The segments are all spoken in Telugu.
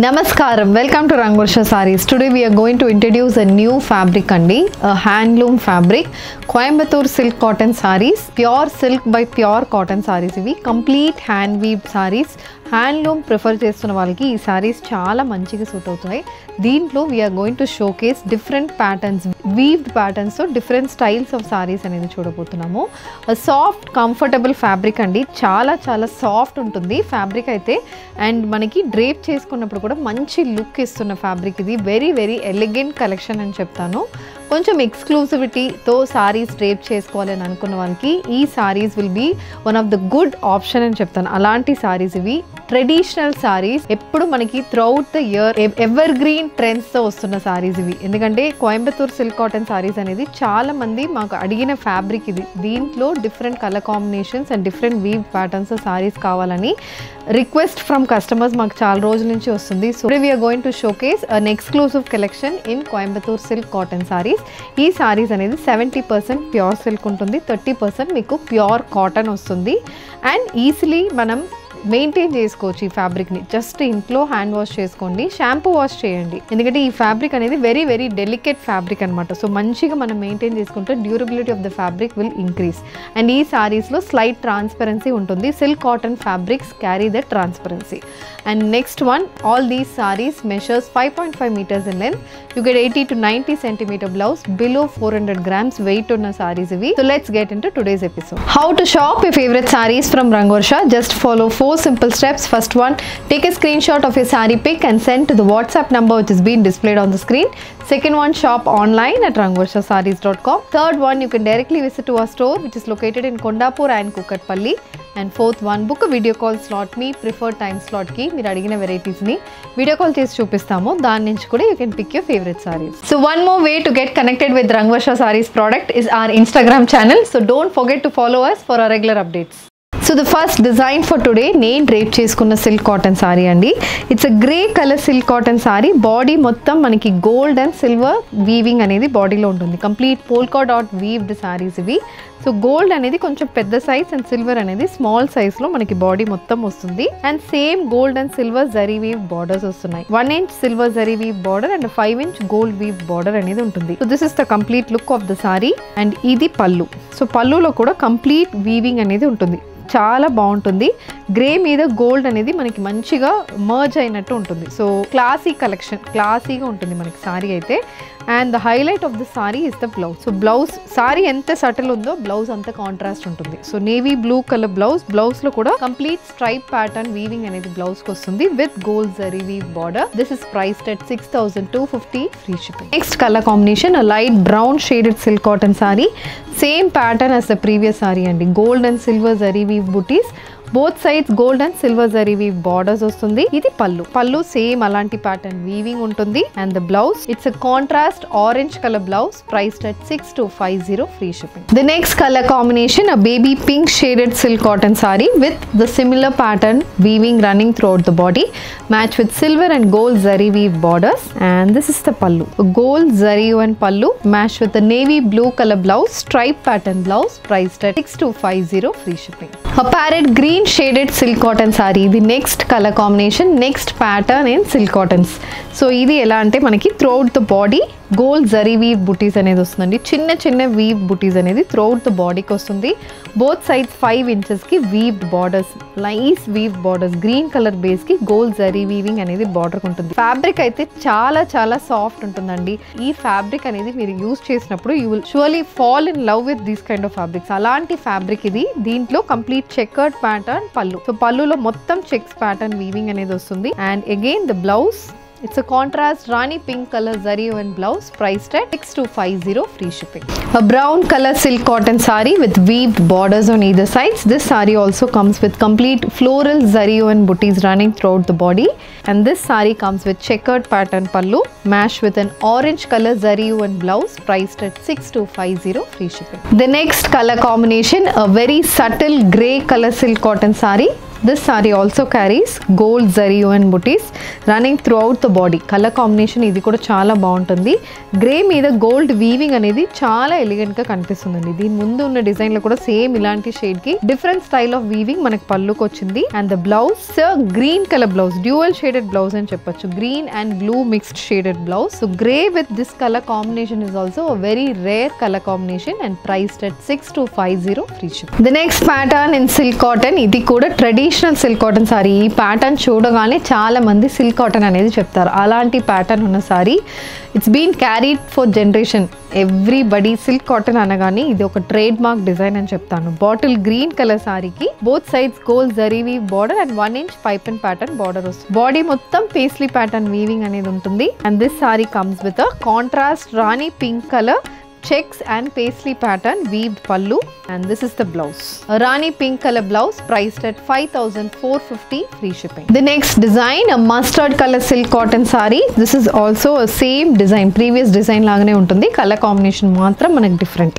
Namaskaram, welcome to Rangvarsha Sarees. Today we are going to introduce a new fabric andi, a handloom fabric, Coimbatore silk cotton sarees, pure silk by pure cotton sarees ivi, complete hand weaved sarees. Handloom prefer చేస్తున్న వాళ్ళకి ఈ సారీస్ చాలా మంచిగా సూట్ అవుతాయి. దీంట్లో we're going to showcase different patterns, weaved ప్యాటర్న్స్తో డిఫరెంట్ స్టైల్స్ ఆఫ్ సారీస్ అనేది చూడబోతున్నాము. సాఫ్ట్ కంఫర్టబుల్ ఫ్యాబ్రిక్ అండి, చాలా చాలా సాఫ్ట్ ఉంటుంది ఫ్యాబ్రిక్ అయితే. అండ్ మనకి డ్రేప్ చేసుకున్నప్పుడు కూడా మంచి లుక్ ఇస్తున్న ఫ్యాబ్రిక్ ఇది. వెరీ వెరీ ఎలిగెంట్ కలెక్షన్ అని చెప్తాను. కొంచెం ఎక్స్క్లూసివిటీతో సారీస్ డ్రేప్ చేసుకోవాలని అనుకున్న వాళ్ళకి ఈ saris will be one of the good option అని చెప్తాను. అలాంటి సారీస్ ఇవి ట్రెడిషనల్ సారీస్, ఎప్పుడు మనకి throughout the year evergreen ట్రెండ్స్తో వస్తున్న సారీస్ ఇవి. ఎందుకంటే కోయంబత్తూర్ సిల్క్ కాటన్ సారీస్ అనేది చాలా మంది మాకు అడిగిన ఫ్యాబ్రిక్ ఇది. దీంట్లో different colour combinations and different weave patterns sarees కావాలని రిక్వెస్ట్ ఫ్రమ్ కస్టమర్స్ మాకు చాలా రోజుల నుంచి వస్తుంది. So we're going to showcase an exclusive collection in Coimbatore silk cotton sarees. ఈ సారీస్ అనేది 70% ప్యూర్ సిల్క్ ఉంటుంది, 30% మీకు ప్యూర్ కాటన్ వస్తుంది. అండ్ ఈజీలీ మనం మెయింటైన్ చేసుకోవచ్చు ఈ ఫ్యాబ్రిక్ని. జస్ట్ ఇంట్లో హ్యాండ్ వాష్ చేసుకోండి, షాంపూ వాష్ చేయండి. ఎందుకంటే ఈ ఫ్యాబ్రిక్ అనేది వెరీ వెరీ డెలికేట్ ఫ్యాబ్రిక్ అనమాట. సో మంచిగా మనం మెయింటైన్ చేసుకుంటే durability of the fabric will increase. And ఈ సారీస్లో స్లైట్ ట్రాన్స్పరెన్సీ ఉంటుంది. Silk cotton fabrics carry the transparency. And next one, all these saris measures 5.5 meters in length. You get 80 to 90 centimeter blouse, below 400 grams weight ఉన్న sarees ఇవి. So let's get into today's episode. How to shop your favorite sarees from Rangvarsha? Just follow 4 simple steps. First one, take a screenshot of your saree pic and send to the WhatsApp number which is being displayed on the screen. Second one, shop online at rangvarshasarees.com. Third one, you can directly visit to our store which is located in Kondapur and Kukatpalli. And fourth one, book a video call slot. మీ ప్రిఫర్డ్ టైమ్ స్లాట్కి మీరు అడిగిన వెరైటీస్ని వీడియో కాల్ చేసి చూపిస్తాము. దాని నుంచి కూడా you can pick your favourite sarees. So one more way to get connected with Rangvarsha Sarees product is our Instagram channel. So don't forget to follow us for our regular updates. So the first design for today నేను డ్రేప్ చేసుకున్న సిల్క్ కాటన్ సారీ అండి. It's a grey colour silk cotton saree. Body మొత్తం మనకి గోల్డ్ అండ్ సిల్వర్ వీవింగ్ అనేది బాడీలో ఉంటుంది. Complete polka dot weaved sarees ఇవి. సో గోల్డ్ అనేది కొంచెం పెద్ద సైజ్ అండ్ సిల్వర్ అనేది స్మాల్ సైజ్లో మనకి బాడీ మొత్తం వస్తుంది. And same gold and silver zari weave borders వస్తున్నాయి. 1 inch silver zari weave border and 5 inch gold weave border అనేది ఉంటుంది. So this is the complete look of the sorry. And ఇది పళ్ళు. సో పళ్ళులో కూడా కంప్లీట్ వీవింగ్ అనేది ఉంటుంది, చాలా బాగుంటుంది. గ్రే మీద గోల్డ్ అనేది మనకి మంచిగా మర్జ్ అయినట్టు ఉంటుంది. సో క్లాసీ కలెక్షన్, క్లాసీగా ఉంటుంది మనకి సారీ అయితే. And the highlight of the sari is the blouse. So blouse sari ఎంత సటిల్ ఉందో బ్లౌజ్ అంత కాంట్రాస్ట్ ఉంటుంది. So navy blue colour blouse. బ్లౌజ్లో కూడా కంప్లీట్ స్ట్రైప్ ప్యాటర్న్ వీవింగ్ అనేది బ్లౌజ్కి వస్తుంది with gold zari weave border. This is priced at 6,250 free shipping. Next colour combination, light brown shaded silk cotton sari. Same pattern as the previous sari అండి. Gold and silver zari weave buttis, both sides gold and silver zari weave borders వస్తుంది. ఇది పళ్ళు. పళ్ళు సేమ్ అలాంటి ప్యాటర్న్ వీవింగ్ ఉంటుంది. And the blouse, it's a contrast orange colour blouse, priced at 6,250 free shipping. The next colour combination, a baby pink shaded silk cotton saree with the similar pattern weaving running throughout the body, match with silver and gold zari weave borders. And this is the pallu. Gold zari and పళ్ళు match with the navy blue colour blouse, stripe pattern blouse, priced at 6,250 free shipping. A parrot green shaded silk cotton saree. The next color combination, next pattern in silk cottons. So ఇది ఎలా అంటే మనకి throughout the body gold zari weave butis అనేది వస్తుందండి. చిన్న చిన్న వీవ్ బుటీస్ అనేది త్రూఅవుట్ ద బాడీకి వస్తుంది. బోత్ సైడ్స్ 5 inchesకి weaved borders, nice weave borders. Green colour బేస్కి గోల్డ్ జరీ వీవింగ్ అనేది బార్డర్ ఉంటుంది. ఫ్యాబ్రిక్ అయితే చాలా చాలా సాఫ్ట్ ఉంటుందండి. ఈ ఫ్యాబ్రిక్ అనేది మీరు యూజ్ చేసినప్పుడు you will surely fall in love with these kind of fabrics. అలాంటి ఫ్యాబ్రిక్ ఇది. దీంట్లో కంప్లీట్ చెకర్డ్ ప్యాటర్న్ పళ్ళు. సో పళ్ళులో మొత్తం చెక్స్ ప్యాటర్న్ వీవింగ్ అనేది వస్తుంది. And again the blouse, it's a contrast Rani pink color zari woven blouse, priced at 6,250 free shipping. A brown color silk cotton saree with weaved borders on either sides. This saree also comes with complete floral zari woven booties running throughout the body. And this saree comes with checkered pattern pallu, matched with an orange color zari woven blouse, priced at 6,250 free shipping. The next color combination, a very subtle grey color silk cotton saree This saree also carries gold zari and booties running throughout the body. Color combination ఇది కూడా చాలా బాగుంటుంది. గ్రే మీద గోల్డ్ వీవింగ్ అనేది చాలా ఎలిగెంట్ గా కనిపిస్తుందండి. దీని ముందు ఉన్న డిజైన్ లో కూడా సేమ్ ఇలాంటి షేడ్ కి డిఫరెంట్ స్టైల్ ఆఫ్ వీవింగ్ మనకు పళ్ళుకి వచ్చింది. And the blouse green colour blouse, dual shaded blouse అని చెప్పొచ్చు. Green and blue mixed shaded blouse. So grey with this colour combination is also a very rare color combination and priced at 6250 free shipping. The next pattern in silk cotton, ఇది కూడా ట్రెడిషనల్ సిల్క్ కాటన్ సారీ. ఈ ప్యాటర్న్ చూడగానే చాలా మంది సిల్క్ కాటన్ అనేది చెప్తారు. అలాంటి ప్యాటర్న్ ఉన్న sari. It's been carried for generation. Everybody silk cotton అనగానే ఇది ఒక ట్రేడ్ మార్క్ డిజైన్ అని చెప్తాను. బాటిల్ గ్రీన్ కలర్ సారీకి both sides gold zari weave border and 1 inch pipe and pattern border వస్తుంది. బాడీ మొత్తం పేస్లీ ప్యాటర్న్ వీవింగ్ అనేది ఉంటుంది. And this sari comes with a contrast rani pink colour checks and paisley pattern weaved pallu, and this is the blouse. A rani pink color blouse priced at 5450 free shipping. The next design, a mustard color silk cotton saree. This is also a same design, previous design lagane untundi. Color combination matram manaku different.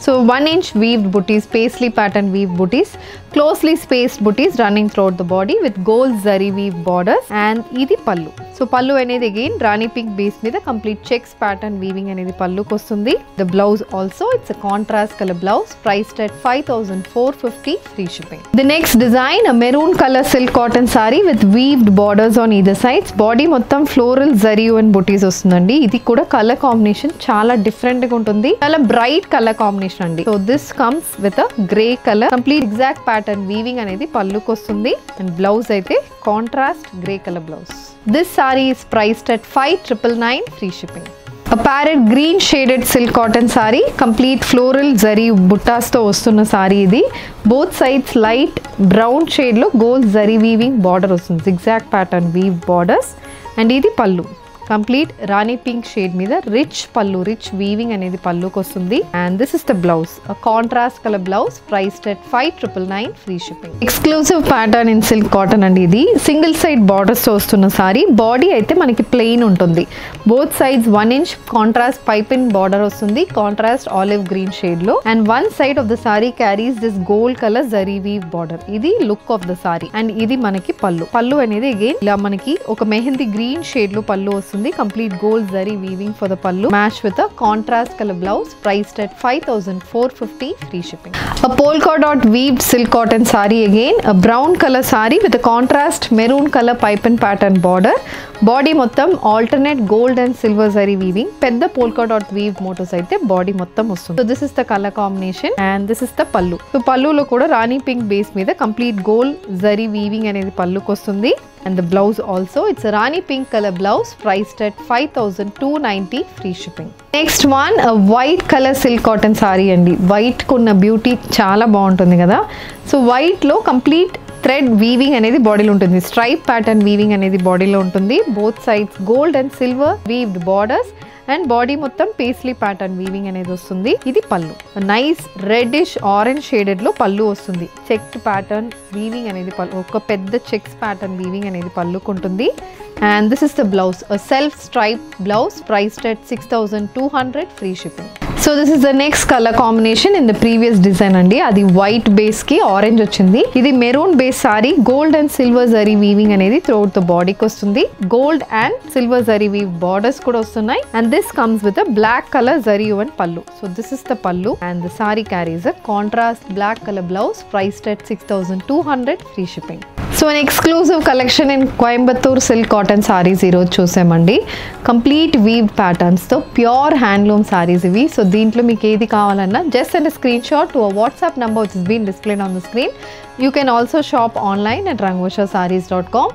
So 1 inch weaved booties, paisley pattern weaved booties, closely spaced booties running throughout the body with gold zari weave borders, and idi pallu. So pallu అనేది again rani pink base మీద complete checks pattern weaving అనేది పల్లుకి వస్తుంది. The blouse also, it's a contrast color blouse priced at 5450 free shipping. The next design, a maroon color silk cotton saree with weaved borders on either sides. Body మొత్తం floral zari and booties వస్తుందండి. ఇది కూడా కలర్ కాంబినేషన్ చాలా డిఫరెంట్ గా ఉంటుంది. చాలా బ్రైట్ కలర్ కాంబినేషన్ అండి. So this comes with a grey color, complete exact pattern weaving అనేది పల్లుకి వస్తుంది. And blouse అయితే contrast grey color blouse. This saree is priced at 5999 free shipping. A parrot green shaded silk cotton saree, complete floral zari buttas తో వస్తున్న సారీ ఇది. Both sides light brown shade లో gold zari weaving border వస్తుంది. Zigzag pattern weave borders. And ఇది పల్లు. కంప్లీట్ రాణి పింక్ షేడ్ మీద రిచ్ పల్లు, రిచ్ వీవింగ్ అనేది పల్లుకి వస్తుంది. And this is the blouse, contrast colour blouse priced at 5999 free shipping. Exclusive pattern in silk cotton అండి. ఇది సింగిల్ సైడ్ బార్డర్స్ తో వస్తున్న సారీ. బాడీ అయితే మనకి ప్లెయిన్ ఉంటుంది. Both sides 1 inch contrast pipe in border వస్తుంది, కాంట్రాస్ట్ ఆలివ్ గ్రీన్ షేడ్ లో. And one side of the sari carries this gold colour zari weave border. ఇది look of the sorry. And ఇది మనకి పల్లు. పల్లు అనేది అగైన్ ఇలా మనకి ఒక మెహందీ గ్రీన్ షేడ్ లో పల్లు వస్తుంది. Complete gold zari weaving for the pallu, matched with a contrast color blouse priced at 5450 free shipping. A polka dot weaved silk cotton saree again, a brown color saree with a contrast maroon color pipe and pattern border. Body మొత్తం alternate gold and silver zari weaving. పెద్ద polka dot weaved motors అయితే body మొత్తం వస్తుంది. So this is the color combination and this is the pallu. So పల్లులో కూడా రాణి పింక్ బేస్ మీద complete gold zari weaving అనేది పల్లుకి వస్తుంది. And the blouse also, it's a rani pink color blouse priced at 5290 free shipping. Next one, a white color silk cotton saree andi. White kuన్న beauty చాలా బాగుంటుంది కదా. సో వైట్ లో కంప్లీట్ థ్రెడ్ వీవింగ్ అనేది బాడీలో ఉంటుంది. స్ట్రైప్ ప్యాటర్న్ వీవింగ్ అనేది బాడీలో ఉంటుంది. Both sides gold and silver weaved borders and body మొత్తం పేస్లీ ప్యాటర్న్ వీవింగ్ అనేది వస్తుంది. ఇది పల్లు. నైస్ రెడ్డిష్ ఆరెంజ్ షేడెడ్ లో పల్లు వస్తుంది. చెక్డ్ ప్యాటర్న్ వీవింగ్ అనేది పల్లు, ఒక పెద్ద చెక్స్ ప్యాటర్న్ వీవింగ్ అనేది పల్లుకుంటుంది. And this is the blouse, a self striped blouse priced at 6200 free shipping. So this is the next color combination in the previous design andi. Adi white base ki orange ochindi. Idi maroon base saree, gold and silver zari weaving anedi throughout the body ki ostundi. Gold and silver zari weave borders kuda ostunnai. And this comes with a black color zari woven pallu. So this is the pallu and the saree carries a contrast black color blouse priced at 6200 free shipping. So an exclusive collection in Coimbatore silk cotton sarees ఈరోజు చూసామండి. కంప్లీట్ వీవ్డ్ ప్యాటర్న్స్తో ప్యూర్ హ్యాండ్లూమ్ సారీస్ ఇవి. సో దీంట్లో మీకు ఏది కావాలన్నా just and screenshot to a WhatsApp number which is been displayed on the screen. You can also shop online at rangoshasarees.com,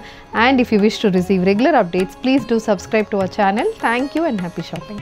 and if you wish to receive regular updates, please do subscribe to our channel. Thank you and happy shopping.